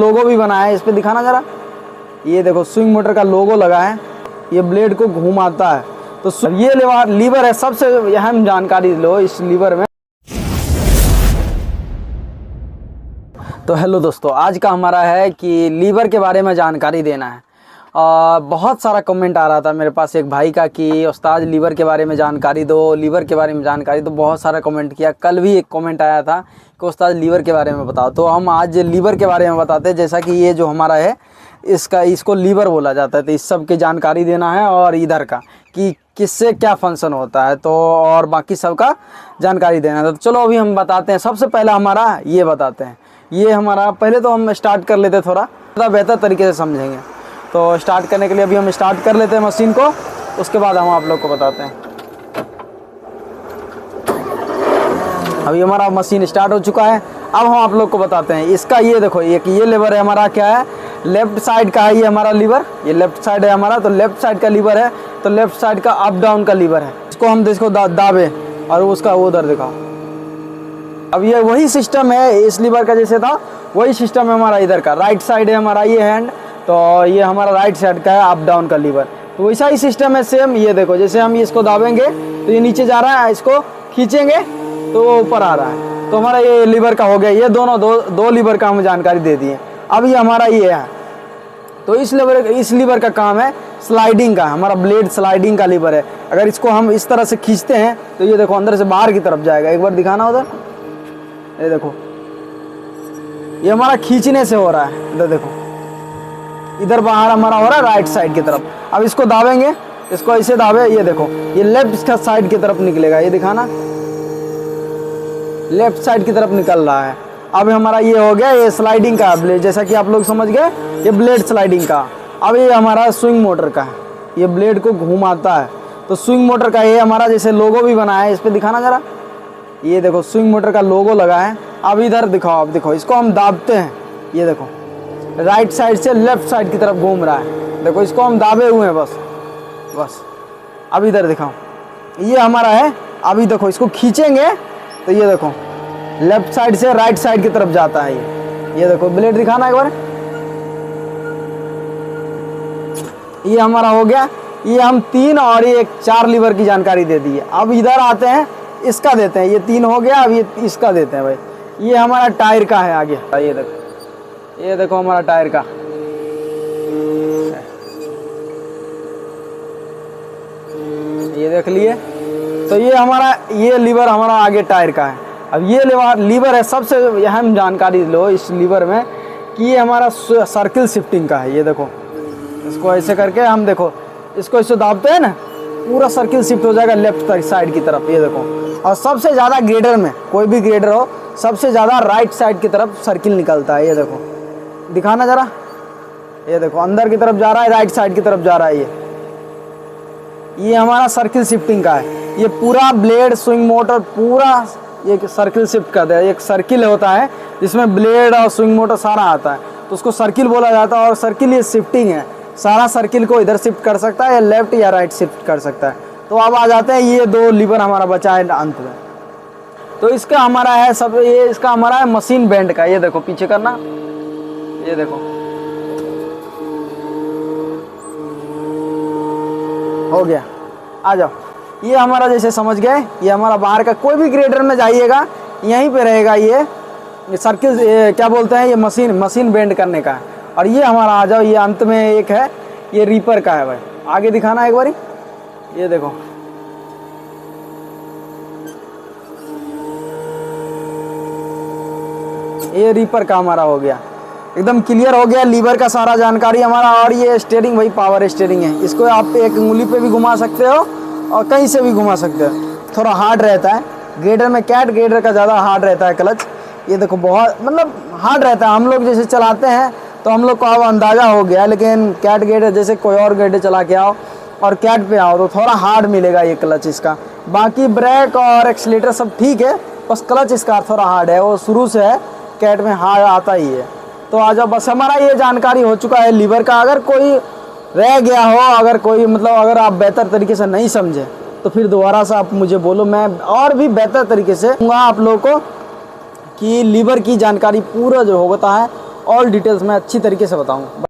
लोगो भी बनाया है, इस पे दिखाना जरा। ये देखो स्विंग मोटर का लोगो लगा है, ये ब्लेड को घुमाता है। तो ये लीवर है, सबसे अहम जानकारी लो इस लीवर में। तो हेलो दोस्तों, आज का हमारा है कि लीवर के बारे में जानकारी देना है। बहुत सारा कमेंट आ रहा था मेरे पास एक भाई का कि उस्ताद लीवर के बारे में जानकारी दो, लीवर के बारे में जानकारी दो। बहुत सारा कमेंट किया। कल भी एक कमेंट आया था कि उस्ताद लीवर के बारे में बताओ। तो हम आज लीवर के बारे में बताते हैं। जैसा कि ये जो हमारा है इसको लीवर बोला जाता है। तो इस सब की जानकारी देना है और इधर का कि किससे क्या फंक्शन होता है, तो और बाकी सब का जानकारी देना है। तो चलो अभी हम बताते हैं। सबसे पहले हमारा ये बताते हैं। ये हमारा पहले तो हम स्टार्ट कर लेते, थोड़ा बेहतर तरीके से समझेंगे। तो स्टार्ट करने के लिए अभी हम स्टार्ट कर लेते हैं मशीन को, उसके बाद हम आप लोग को बताते हैं। अभी हमारा मशीन स्टार्ट हो चुका है। अब हम आप लोग को बताते हैं इसका। ये देखो ये लीवर है हमारा, क्या है, लेफ्ट साइड का है ये हमारा लीवर। ये लेफ्ट साइड है हमारा, तो लेफ्ट साइड का लीवर है। तो लेफ्ट साइड का अप डाउन का लीवर है। इसको हम इसको दाबे और उसका उधर दिखाओ। अब ये वही सिस्टम है इस लीवर का जैसे था, वही सिस्टम है हमारा इधर का। राइट साइड है हमारा ये हैंड, तो ये हमारा राइट साइड का है अप डाउन का लीवर। तो वैसा ही सिस्टम है सेम। ये देखो जैसे हम इसको दाबेंगे तो ये नीचे जा रहा है, इसको खींचेंगे तो वो ऊपर आ रहा है। तो हमारा ये लीवर का हो गया। ये दोनों दो लीवर का हम जानकारी दे दिए। अब ये हमारा ये है, तो इस लीवर का काम है स्लाइडिंग का। हमारा ब्लेड स्लाइडिंग का लीवर है। अगर इसको हम इस तरह से खींचते हैं तो ये देखो अंदर से बाहर की तरफ जाएगा। एक बार दिखाना उधर, ये देखो ये हमारा खींचने से हो रहा है। इधर देखो, इधर बाहर हमारा हो रहा है राइट साइड की तरफ। अब इसको दाबेंगे, इसको ऐसे दाबे, ये देखो ये लेफ्ट साइड की तरफ निकलेगा। ये दिखाना, लेफ्ट साइड की तरफ निकल रहा है। अब हमारा ये हो गया ये स्लाइडिंग का ब्लेड, जैसा कि आप लोग समझ गए, ये ब्लेड स्लाइडिंग का। अब ये हमारा स्विंग मोटर का है, ये ब्लेड को घुमाता है। तो स्विंग मोटर का ये हमारा जैसे लोगो भी बनाया है, इस पे दिखाना जरा। ये देखो स्विंग मोटर का लोगो लगा है। अब इधर दिखाओ, अब देखो इसको हम दाबते हैं, ये देखो राइट साइड से लेफ्ट साइड की तरफ घूम रहा है। देखो इसको हम दाबे हुए हैं बस। अब इधर दिखाओ, ये हमारा है। अभी देखो इसको खींचेंगे तो ये देखो लेफ्ट साइड से राइट साइड की तरफ जाता है। ये देखो ब्लेड दिखाना एक बार। ये हमारा हो गया। ये हम 3 और ये 4 लीवर की जानकारी दे दी है। अब इधर आते हैं, इसका देते हैं। ये 3 हो गया, अब ये इसका देते हैं भाई। ये हमारा टायर का है आगे। ये देखो हमारा टायर का, ये देख लिए। तो ये हमारा ये लीवर हमारा आगे टायर का है। अब ये लीवर है, सबसे अहम जानकारी लो इस लीवर में कि ये हमारा सर्किल शिफ्टिंग का है। ये देखो इसको ऐसे करके हम देखो इसको ऐसे दाबते हैं ना, पूरा सर्किल शिफ्ट हो जाएगा लेफ्ट साइड की तरफ। ये देखो, और सबसे ज़्यादा ग्रेडर में, कोई भी ग्रेडर हो, सबसे ज़्यादा राइट साइड की तरफ सर्किल निकलता है। ये देखो दिखाना ज़रा। ये देखो अंदर की तरफ जा रहा है, राइट साइड की तरफ जा रहा है। ये हमारा सर्किल शिफ्टिंग का है। ये पूरा ब्लेड स्विंग मोटर पूरा ये सर्किल शिफ्ट करता है। एक सर्किल होता है जिसमें ब्लेड और स्विंग मोटर सारा आता है, तो उसको सर्किल बोला जाता है। और सर्किल ये शिफ्टिंग है, सारा सर्किल को इधर शिफ्ट कर सकता है या लेफ्ट या राइट शिफ्ट कर सकता है। तो अब आ जाते हैं ये 2 लीवर हमारा बचा है अंत में। तो इसका हमारा है ये इसका हमारा है मशीन बेंड का। ये देखो पीछे करना, ये देखो हो गया। आ जाओ, ये हमारा जैसे समझ गए, ये हमारा बाहर का। कोई भी ग्रेडर में जाइएगा यहीं पे रहेगा ये सर्किल, क्या बोलते हैं, ये मशीन बेंड करने का है। और ये हमारा आ जाओ, ये अंत में एक है, ये रीपर का है भाई। आगे दिखाना एक बारी। ये देखो ये रीपर का हमारा हो गया। एकदम क्लियर हो गया लीवर का सारा जानकारी हमारा। और ये स्टीयरिंग भाई पावर स्टीयरिंग है। इसको आप एक उंगली पे भी घुमा सकते हो और कहीं से भी घुमा सकते हो। थोड़ा हार्ड रहता है ग्रेडर में, कैट ग्रेडर का ज़्यादा हार्ड रहता है क्लच। ये देखो बहुत मतलब हार्ड रहता है। हम लोग जैसे चलाते हैं तो हम लोग को अब अंदाज़ा हो गया, लेकिन कैट ग्रेडर जैसे कोई और ग्रेडर चला के आओ और कैट पे आओ तो थोड़ा हार्ड मिलेगा ये क्लच इसका। बाकी ब्रेक और एक्सीलेटर सब ठीक है, बस क्लच इसका थोड़ा हार्ड है। वो शुरू से है, कैट में हार्ड आता ही है। तो आ जाओ, बस हमारा ये जानकारी हो चुका है लीवर का। अगर कोई रह गया हो, अगर कोई मतलब अगर आप बेहतर तरीके से नहीं समझे तो फिर दोबारा से आप मुझे बोलो, मैं और भी बेहतर तरीके से दूंगा आप लोगों को कि लीवर की जानकारी पूरा जो होता है ऑल डिटेल्स मैं अच्छी तरीके से बताऊँ।